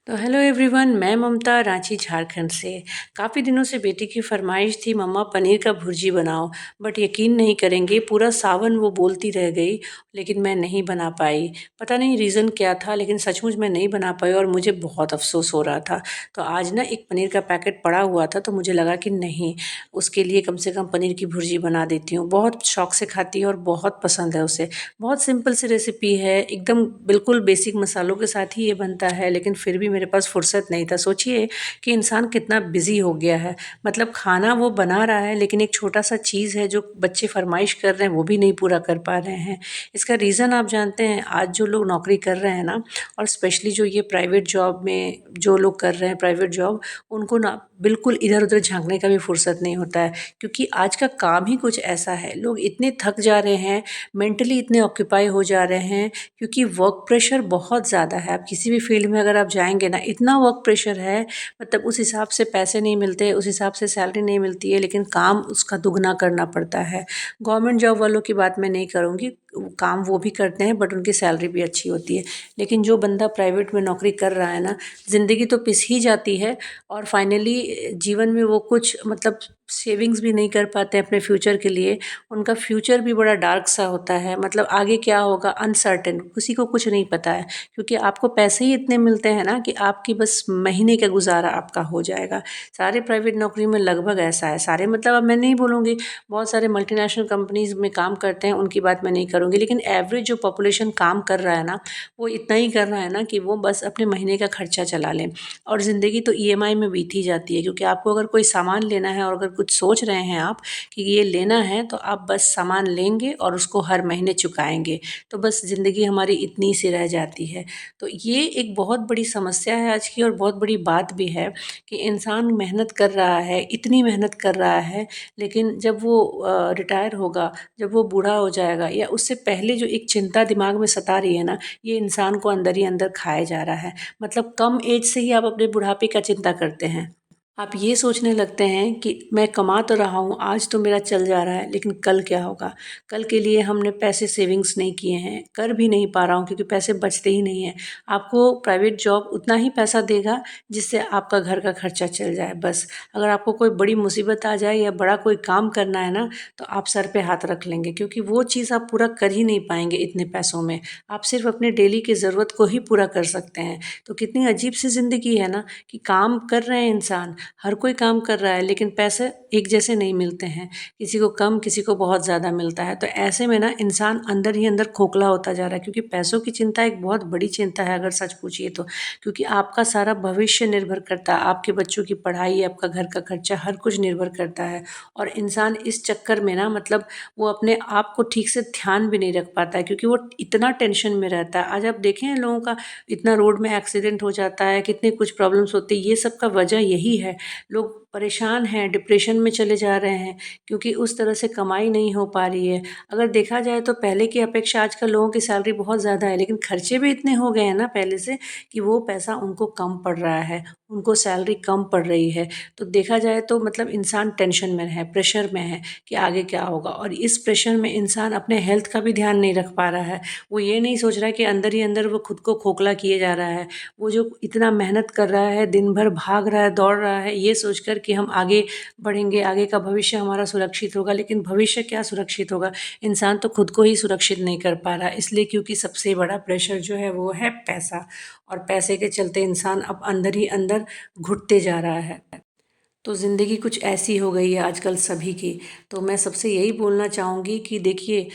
तो hello everyone, मैं ममता रांची झारखंड से। काफ़ी दिनों से बेटी की फरमाइश थी, मम्मा पनीर का भुर्जी बनाओ। बट यकीन नहीं करेंगे, पूरा सावन वो बोलती रह गई, लेकिन मैं नहीं बना पाई। पता नहीं रीज़न क्या था, लेकिन सचमुच मैं नहीं बना पाई और मुझे बहुत अफसोस हो रहा था। तो आज ना एक पनीर का पैकेट पड़ा हुआ था, तो मुझे लगा कि नहीं, उसके लिए कम से कम पनीर की भुर्जी बना देती हूँ। बहुत शौक से खाती है और बहुत पसंद है उसे। बहुत सिंपल सी रेसिपी है, एकदम बिल्कुल बेसिक मसालों के साथ ही ये बनता है, लेकिन फिर भी मेरे पास फुर्सत नहीं था। सोचिए कि इंसान कितना बिजी हो गया है। मतलब खाना वो बना रहा है, लेकिन एक छोटा सा चीज़ है जो बच्चे फरमाइश कर रहे हैं, वो भी नहीं पूरा कर पा रहे हैं। इसका रीज़न आप जानते हैं, आज जो लोग नौकरी कर रहे हैं ना, और स्पेशली जो ये प्राइवेट जॉब में जो लोग कर रहे हैं प्राइवेट जॉब, उनको ना बिल्कुल इधर उधर झांकने का भी फुर्सत नहीं होता है। क्योंकि आज का काम ही कुछ ऐसा है, लोग इतने थक जा रहे हैं, मेंटली इतने ऑक्यूपाई हो जा रहे हैं, क्योंकि वर्क प्रेशर बहुत ज़्यादा है। आप किसी भी फील्ड में अगर आप जाएंगे ना, इतना वर्क प्रेशर है, मतलब उस हिसाब से पैसे नहीं मिलते, उस हिसाब से सैलरी नहीं मिलती है, लेकिन काम उसका दुगना करना पड़ता है। गवर्नमेंट जॉब वालों की बात मैं नहीं करूँगी, काम वो भी करते हैं, बट उनकी सैलरी भी अच्छी होती है। लेकिन जो बंदा प्राइवेट में नौकरी कर रहा है ना, ज़िंदगी तो पिस ही जाती है। और फाइनली जीवन में वो कुछ मतलब सेविंग्स भी नहीं कर पाते अपने फ्यूचर के लिए। उनका फ्यूचर भी बड़ा डार्क सा होता है, मतलब आगे क्या होगा अनसर्टेन, किसी को कुछ नहीं पता है। क्योंकि आपको पैसे ही इतने मिलते हैं ना कि आपकी बस महीने का गुजारा आपका हो जाएगा। सारे प्राइवेट नौकरी में लगभग ऐसा है, सारे मतलब अब मैं नहीं बोलूँगी, बहुत सारे मल्टीनेशनल कंपनीज में काम करते हैं, उनकी बात मैं नहीं करूँगी, लेकिन एवरेज जो पॉपुलेशन काम कर रहा है ना, वो इतना ही कर रहा है ना कि वो बस अपने महीने का खर्चा चला लें। और ज़िंदगी तो ईएमआई में बीत ही जाती है। क्योंकि आपको अगर कोई सामान लेना है और अगर कुछ सोच रहे हैं आप कि ये लेना है, तो आप बस सामान लेंगे और उसको हर महीने चुकाएंगे। तो बस ज़िंदगी हमारी इतनी सी रह जाती है। तो ये एक बहुत बड़ी समस्या है आज की, और बहुत बड़ी बात भी है कि इंसान मेहनत कर रहा है, इतनी मेहनत कर रहा है, लेकिन जब वो रिटायर होगा, जब वो बूढ़ा हो जाएगा, या उससे पहले जो एक चिंता दिमाग में सता रही है ना, ये इंसान को अंदर ही अंदर खाया जा रहा है। मतलब कम एज से ही आप अपने बुढ़ापे का चिंता करते हैं। आप ये सोचने लगते हैं कि मैं कमा तो रहा हूँ, आज तो मेरा चल जा रहा है, लेकिन कल क्या होगा? कल के लिए हमने पैसे सेविंग्स नहीं किए हैं, कर भी नहीं पा रहा हूँ क्योंकि पैसे बचते ही नहीं हैं। आपको प्राइवेट जॉब उतना ही पैसा देगा जिससे आपका घर का खर्चा चल जाए बस। अगर आपको कोई बड़ी मुसीबत आ जाए या बड़ा कोई काम करना है ना, तो आप सर पे हाथ रख लेंगे, क्योंकि वो चीज़ आप पूरा कर ही नहीं पाएंगे इतने पैसों में। आप सिर्फ अपने डेली की ज़रूरत को ही पूरा कर सकते हैं। तो कितनी अजीब सी ज़िंदगी है ना, कि काम कर रहे हैं इंसान, हर कोई काम कर रहा है, लेकिन पैसे एक जैसे नहीं मिलते हैं। किसी को कम, किसी को बहुत ज़्यादा मिलता है। तो ऐसे में ना इंसान अंदर ही अंदर खोखला होता जा रहा है, क्योंकि पैसों की चिंता एक बहुत बड़ी चिंता है अगर सच पूछिए तो। क्योंकि आपका सारा भविष्य निर्भर करता है, आपके बच्चों की पढ़ाई, आपका घर का खर्चा, हर कुछ निर्भर करता है। और इंसान इस चक्कर में ना, मतलब वो अपने आप को ठीक से ध्यान भी नहीं रख पाता है, क्योंकि वो इतना टेंशन में रहता है। आज आप देखें हैं लोगों का इतना रोड में एक्सीडेंट हो जाता है, कितने कुछ प्रॉब्लम्स होती है, ये सब का वजह यही है। लोग परेशान हैं, डिप्रेशन में चले जा रहे हैं, क्योंकि उस तरह से कमाई नहीं हो पा रही है। अगर देखा जाए तो पहले की अपेक्षा आजकल लोगों की सैलरी बहुत ज़्यादा है, लेकिन खर्चे भी इतने हो गए हैं ना पहले से, कि वो पैसा उनको कम पड़ रहा है, उनको सैलरी कम पड़ रही है। तो देखा जाए तो मतलब इंसान टेंशन में है, प्रेशर में है कि आगे क्या होगा। और इस प्रेशर में इंसान अपने हेल्थ का भी ध्यान नहीं रख पा रहा है। वो ये नहीं सोच रहा है कि अंदर ही अंदर वो खुद को खोखला किए जा रहा है। वो जो इतना मेहनत कर रहा है, दिन भर भाग रहा है, दौड़ रहा है, ये सोचकर कि हम आगे बढ़ेंगे, आगे का भविष्य हमारा सुरक्षित होगा, लेकिन भविष्य क्या सुरक्षित होगा? इंसान तो खुद को ही सुरक्षित नहीं कर पा रहा है। इसलिए क्योंकि सबसे बड़ा प्रेशर जो है वो है पैसा, और पैसे के चलते इंसान अब अंदर ही अंदर घुटते जा रहा है। तो ज़िंदगी कुछ ऐसी हो गई है आजकल सभी की। तो मैं सबसे यही बोलना चाहूँगी कि देखिए,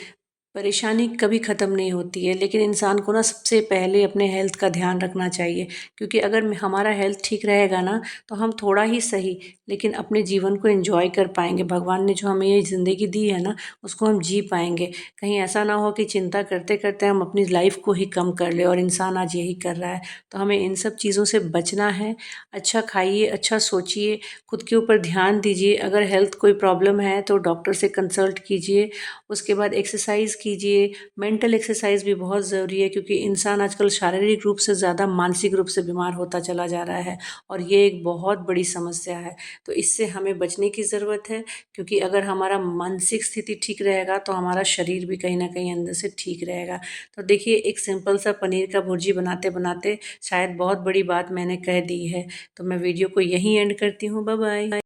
परेशानी कभी ख़त्म नहीं होती है, लेकिन इंसान को ना सबसे पहले अपने हेल्थ का ध्यान रखना चाहिए। क्योंकि अगर हमारा हेल्थ ठीक रहेगा ना, तो हम थोड़ा ही सही, लेकिन अपने जीवन को एंजॉय कर पाएंगे। भगवान ने जो हमें ये ज़िंदगी दी है ना, उसको हम जी पाएंगे। कहीं ऐसा ना हो कि चिंता करते करते हम अपनी लाइफ को ही कम कर ले, और इंसान आज यही कर रहा है। तो हमें इन सब चीज़ों से बचना है। अच्छा खाइए, अच्छा सोचिए, खुद के ऊपर ध्यान दीजिए। अगर हेल्थ कोई प्रॉब्लम है तो डॉक्टर से कंसल्ट कीजिए। उसके बाद एक्सरसाइज कीजिए। कीजिए। मेंटल एक्सरसाइज भी बहुत ज़रूरी है क्योंकि इंसान आजकल शारीरिक रूप से ज़्यादा मानसिक रूप से बीमार होता चला जा रहा है और ये एक बहुत बड़ी समस्या है। तो इससे हमें बचने की ज़रूरत है क्योंकि अगर हमारा मानसिक स्थिति ठीक रहेगा तो हमारा शरीर भी कहीं न कहीं अंदर से ठीक रहेगा। तो देखिए एक सिंपल सा पनीर का भुर्जी बनाते-बनाते शायद बहुत बड़ी बात मैंने कह दी है। तो मैं वीडियो को यहीं एंड करती हूँ। Bye bye.